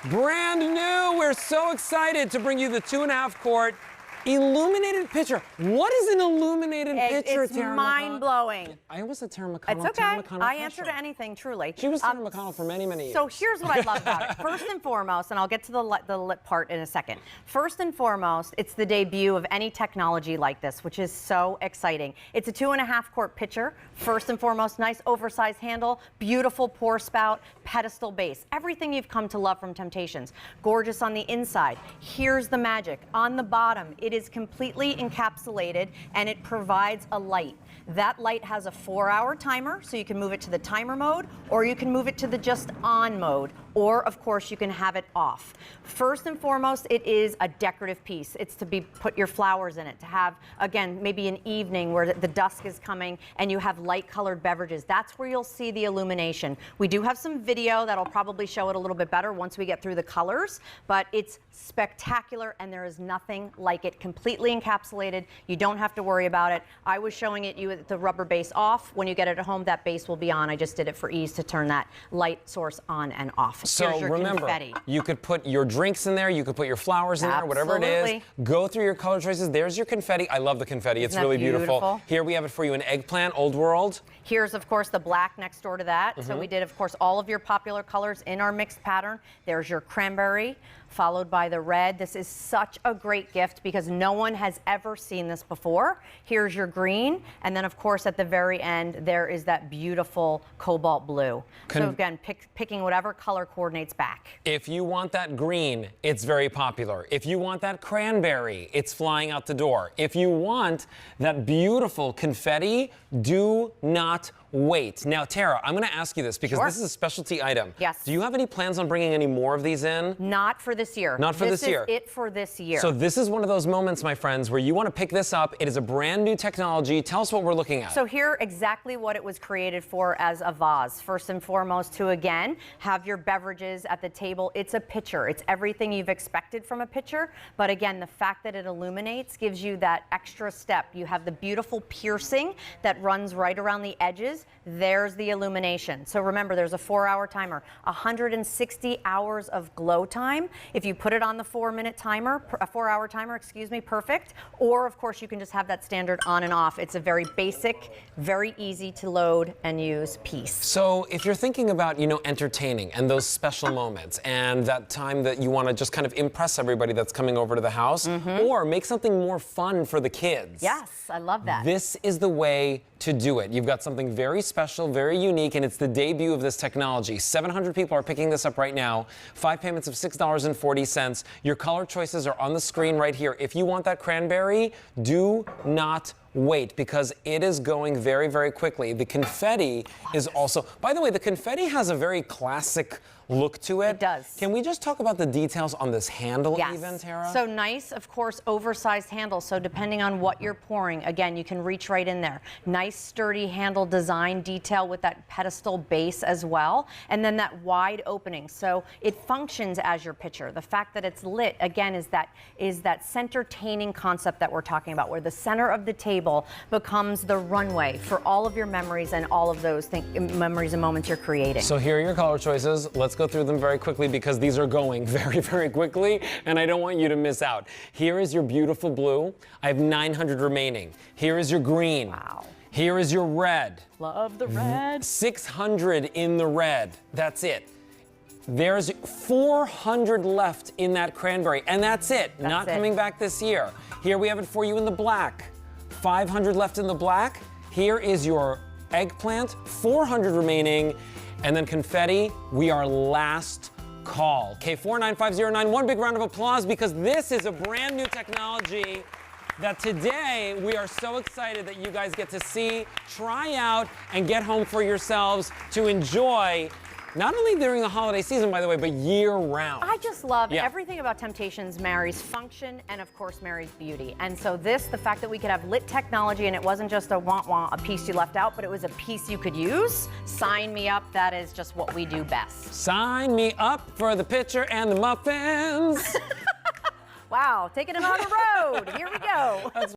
Brand new. We're so excited to bring you the 2.5-quart illuminated pitcher. What is an illuminated pitcher, It's mind-blowing. I almost said Tara McConnell. It's okay. I answer answer to anything, truly. She was Tara McConnell for many, many years. So here's what I love about it. First and foremost, and I'll get to the lip part in a second. First and foremost, it's the debut of any technology like this, which is so exciting. It's a 2.5-quart pitcher. First and foremost, nice oversized handle, beautiful pour spout, pedestal base. Everything you've come to love from Temp-tations. Gorgeous on the inside. Here's the magic. On the bottom, it is completely encapsulated and it provides a light. That light has a 4-hour timer, so you can move it to the timer mode, or you can move it to the just on mode, or of course you can have it off. First and foremost, it is a decorative piece. It's to put your flowers in it, to have, again, maybe an evening where the dusk is coming and you have light colored beverages. That's where you'll see the illumination. We do have some video that'll probably show it a little bit better once we get through the colors, but it's spectacular and there is nothing like it. Completely encapsulated. You don't have to worry about it. I was showing it you with the rubber base off. When you get it at home, that base will be on. I just did it for ease to turn that light source on and off. So remember, confetti. You could put your drinks in there, you could put your flowers in there, whatever it is. Go through your color choices. There's your confetti. I love the confetti. It's really beautiful. Here we have it for you in eggplant, old world. Here's, of course, the black next door to that. So we did, of course, all of your popular colors in our mixed pattern. There's your cranberry, followed by the red. This is such a great gift because no one has ever seen this before. Here's your green, and then of course at the very end there is that beautiful cobalt blue. So again, picking whatever color coordinates back. If you want that green, it's very popular. If you want that cranberry, it's flying out the door. If you want that beautiful confetti, do not wait. Now, Tara, I'm going to ask you this because this is a specialty item. Yes. Do you have any plans on bringing any more of these in? Not for this year. Not for this year. This is it for this year. So this is one of those moments, my friends, where you want to pick this up. It is a brand new technology. Tell us what we're looking at. So here, exactly what it was created for as a vase. First and foremost, to again, have your beverages at the table. It's a pitcher. It's everything you've expected from a pitcher. But again, the fact that it illuminates gives you that extra step. You have the beautiful piercing that runs right around the edges. There's the illumination. So remember, there's a 4-hour timer, 160 hours of glow time. If you put it on the 4-minute timer, a 4-hour timer, excuse me, perfect. Or of course, you can just have that standard on and off. It's a very basic, very easy to load and use piece. So if you're thinking about, you know, entertaining and those special moments and that time that you want to just kind of impress everybody that's coming over to the house, or make something more fun for the kids. Yes, I love that. This is the way to do it. You've got something very special, very unique, and it's the debut of this technology. 700 people are picking this up right now. 5 payments of $6.40. Your color choices are on the screen right here. If you want that cranberry, do not wait because it is going very, very quickly. The confetti is also, by the way, the confetti has a very classic look to it. It does. Can we just talk about the details on this handle even, Tara? So nice, of course, oversized handle. So depending on what you're pouring, again, you can reach right in there. Nice, sturdy handle design detail with that pedestal base as well. And then that wide opening. So it functions as your pitcher. The fact that it's lit, again, is that center-taining concept that we're talking about, where the center of the table becomes the runway for all of your memories and all of those memories and moments you're creating. So here are your color choices. Let's go through them very quickly because these are going very, very quickly and I don't want you to miss out. Here is your beautiful blue. I have 900 remaining. Here is your green. Wow. Here is your red. Love the red. 600 in the red. That's it. There's 400 left in that cranberry, and that's it. Not coming back this year. Here we have it for you in the black. 500 left in the black. Here is your eggplant, 400 remaining, and then confetti, we are last call. K49509, one big round of applause because this is a brand new technology that today we are so excited that you guys get to see, try out, and get home for yourselves to enjoy. Not only during the holiday season, by the way, but year-round. I just love everything about Temp-tations marries function and, of course, marries beauty. And so the fact that we could have lit technology and it wasn't just a want-want, a piece you left out, but it was a piece you could use, sign me up. That is just what we do best. Sign me up for the pitcher and the muffins. Wow, taking it on the road. Here we go.